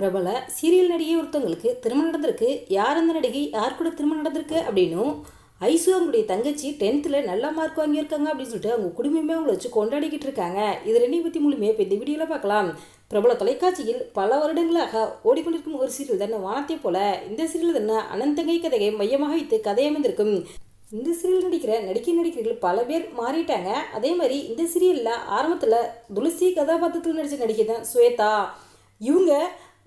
பிரபல சீரியல் நடிகை ஒருத்தவங்களுக்கு திருமணம் நடந்திருக்கு. யார் அந்த நடிகை, யார் கூட திருமணம் நடந்திருக்கு அப்படின்னும், ஐசு அவங்களுடைய தங்கச்சி 10th நல்ல மார்க் வாங்கியிருக்காங்க அப்படின்னு சொல்லிட்டு அவங்க குடும்பமே அவங்கள வச்சு கொண்டாடிக்கிட்டு இருக்காங்க. இது ரெண்டையும் பற்றி முழுமையாக இப்போ இந்த வீடியோவில் பார்க்கலாம். பிரபல தொலைக்காட்சியில் பல வருடங்களாக ஓடிக்கொண்டிருக்கும் ஒரு சீரியல் தானே வானத்தை போல. இந்த சீரியல் தானே அனந்தங்கை கதையை மையமாக வைத்து கதை அமைந்திருக்கும். இந்த சீரியல் நடிகர்கள் பல பேர் மாறிட்டாங்க. அதே மாதிரி இந்த சீரியலில் ஆரம்பத்தில் துளசி கதாபாத்திரத்தில் நடித்த நடிகை தான் ஸ்வேதா. இவங்க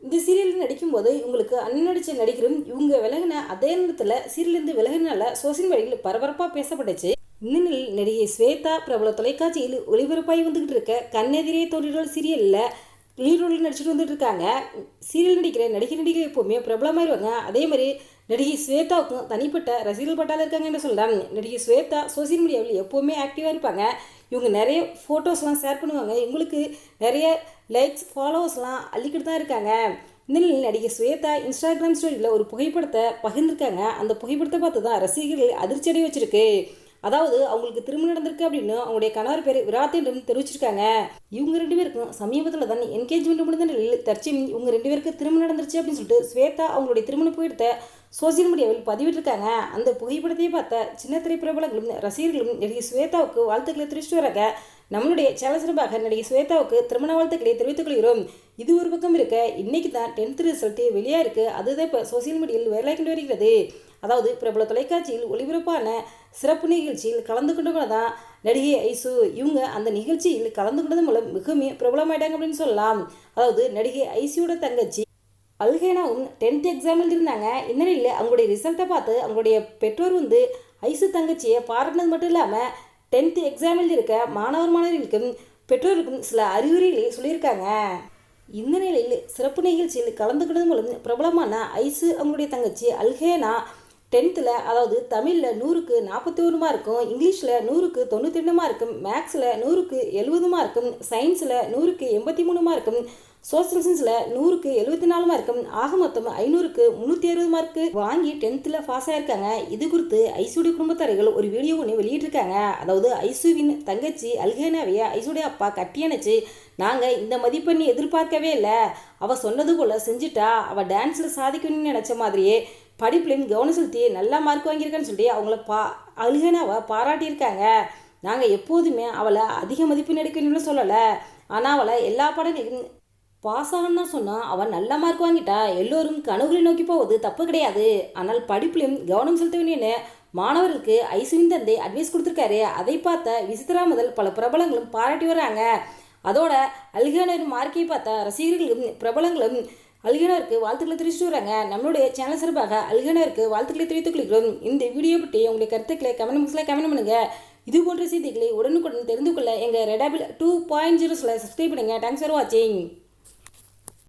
இந்த சீரியலில் நடிக்கும்போது இவங்களுக்கு அண்ணன் நடித்த நடிகரும் இவங்க விலகின அதே நேரத்தில் சீரியலேருந்து விலகினால சோசியல் மீடியாவில் பரபரப்பாக பேசப்பட்டுச்சு. இந்த நிலையில் நடிகை ஸ்வேதா பிரபல தொலைக்காட்சியில் ஒளிபரப்பாகி வந்துக்கிட்டு இருக்க கண்ணெதிரே தோன்றினால் சீரியலில் லீட் ரோலில் நடிச்சுட்டு வந்துட்டு இருக்காங்க. சீரியல் நடிகர் எப்போவுமே பிரபலமாயிருவாங்க. அதே மாதிரி நடிகை ஸ்வேதாவுக்கும் தனிப்பட்ட ரசிகர்கள் பட்டால இருக்காங்கன்னு சொல்லலாம். நடிகை ஸ்வேதா சோசியல் மீடியாவில் எப்போவுமே ஆக்டிவாக இருப்பாங்க. இவங்க நிறைய ஃபோட்டோஸ்லாம் ஷேர் பண்ணுவாங்க. இவங்களுக்கு நிறைய லைக்ஸ் ஃபாலோவர்ஸ்லாம் அள்ளிக்கிட்டு தான் இருக்காங்க. இந்த நிலையில் நடிகை ஸ்வேதா இன்ஸ்டாகிராம் ஸ்டோரியில் ஒரு புகைப்படத்தை பகிர்ந்திருக்காங்க. அந்த புகைப்படத்தை பார்த்து தான் ரசிகர்கள் அதிர்ச்சி அடைய வச்சிருக்கு. அதாவது அவங்களுக்கு திருமணம் நடந்திருக்கு அப்படின்னு அவங்களுடைய கணவர் பேர் விராத் என்றும் தெரிவிச்சிருக்காங்க. இவங்க ரெண்டு பேருக்கும் சமீபத்தில் தான் என்கேஜ்மெண்ட் முடிந்த நிலையில் தற்சமயம் இவங்க ரெண்டு பேருக்கு திருமணம் நடந்துருச்சு அப்படின்னு சொல்லிட்டு ஸ்வேதா அவங்களுடைய திருமண புகைப்படத்தை சோசியல் மீடியாவில் பதிவிட்டிருக்காங்க. அந்த புகைப்படத்தையே பார்த்த சின்ன திரை பிரபலங்களும் ரசிகர்களும் நடிகை ஸ்வேதாவுக்கு வாழ்த்துக்களை தெரிவிச்சுட்டு வராங்க. நம்மளுடைய சேனல் சார்பாக நடிகை ஸ்வேதாவுக்கு திருமண வாழ்த்துக்களை தெரிவித்துக் கொள்கிறோம். இது ஒரு பக்கம் இருக்க, இன்னைக்கு தான் 10th ரிசல்ட்டு வெளியாக இருக்குது. அதுதான் இப்போ சோசியல் மீடியாவில் வைரலாகி கொண்டு வருகிறது. அதாவது பிரபல தொலைக்காட்சியில் ஒளிபரப்பான சிறப்பு நிகழ்ச்சியில் கலந்து கொண்டவங்க தான் நடிகை ஐசு. இவங்க அந்த நிகழ்ச்சியில் கலந்து கொண்டது மூலம் மிகவும் பிரபலமாயிட்டாங்க அப்படின்னு சொல்லலாம். அதாவது நடிகை ஐசியோட தங்கச்சி அல்ஹேனாவும் 10th எக்ஸாமில் இருந்தாங்க. இந்த நிலையில் அவங்களுடைய ரிசல்ட்டை பார்த்து அவங்களுடைய பெற்றோர் ஐசு தங்கச்சியை பாராட்டினது மட்டும் இல்லாமல் 10th எக்ஸாமில் இருக்க மாணவர்களுக்கும் பெற்றோருக்கும் சில அறிவுரைகளை சொல்லியிருக்காங்க. இந்த நிலையில் சிறப்பு நிகழ்ச்சியில் கலந்து கொண்டது மூலம் பிரபலமான ஐசு அவங்களுடைய தங்கச்சி அல்ஹேனா 10th அதாவது தமிழில் 100க்கு 41 மார்க்கும், இங்கிலீஷில் 100க்கு 92 மார்க்கும், மேக்ஸில் 100க்கு 70 மார்க்கும், சயின்ஸில் 100க்கு 83 மார்க்கும், சோசியல் சயின்ஸில் 100க்கு 74 மார்க்கும், ஆக மொத்தம் 500க்கு 360 மார்க்கு வாங்கி 10th பாஸ் ஆயிருக்காங்க. இது குறித்து ஐசுடைய குடும்பத்தார்கள் ஒரு வீடியோ ஒன்று வெளியிட்டிருக்காங்க. அதாவது ஐசுவின் தங்கச்சி அல்ஹேனாவைய ஐசுடைய அப்பா கட்டி அணைச்சு, நாங்கள் இந்த மதிப்பெண்ணை எதிர்பார்க்கவே இல்லை, அவள் சொன்னது போல் செஞ்சுட்டா, அவள் டான்ஸில் சாதிக்கணும்னு நினச்ச மாதிரியே படிப்புலையும் கவனம் செலுத்தி நல்லா மார்க் வாங்கியிருக்கான்னு சொல்லி அவங்கள அல்ஹேனாவை பாராட்டியிருக்காங்க. நாங்கள் எப்போதுமே அவளை அதிக மதிப்பெண் எடுக்கணும்னு சொல்லலை, ஆனால் அவளை எல்லா பாடங்களையும் பாஸ் ஆகணும்னா சொன்னால் அவள் நல்ல மார்க் வாங்கிட்டா. எல்லோரும் கனவுகளை நோக்கி போவது தப்பு கிடையாது, ஆனால் படிப்புலையும் கவனம் செலுத்த வேண்டியன்னு மாணவர்களுக்கு ஐசுவின் தந்தை அட்வைஸ் கொடுத்துருக்காரு. அதை பார்த்த விசித்ரா முதல் பல பிரபலங்களும் பாராட்டி வர்றாங்க. அதோட அல்ஹேனாவின் மார்க்கை பார்த்த ரசிகர்களும் பிரபலங்களும் அல்ஹேனாவிற்கு வாழ்த்துக்களை தெரிவிச்சுட்டு வராங்க. நம்மளுடைய சேனல் சார்பாக அல்ஹேனாவிற்கு வாழ்த்துக்களை தெரிவித்துக் கொள்கிறோம். இந்த வீடியோ பற்றி உங்களுடைய கருத்துக்களை கமெண்ட் பாக்ஸில் கமெண்ட் பண்ணுங்கள். இது போன்ற செய்திகளை உடனுக்குடன் தெரிந்து கொள்ள எங்கள் ரெடாபிள் 2.0 சப்ஸ்கிரைப் பண்ணுங்கள். தேங்க்ஸ் ஃபார் வாட்சிங்.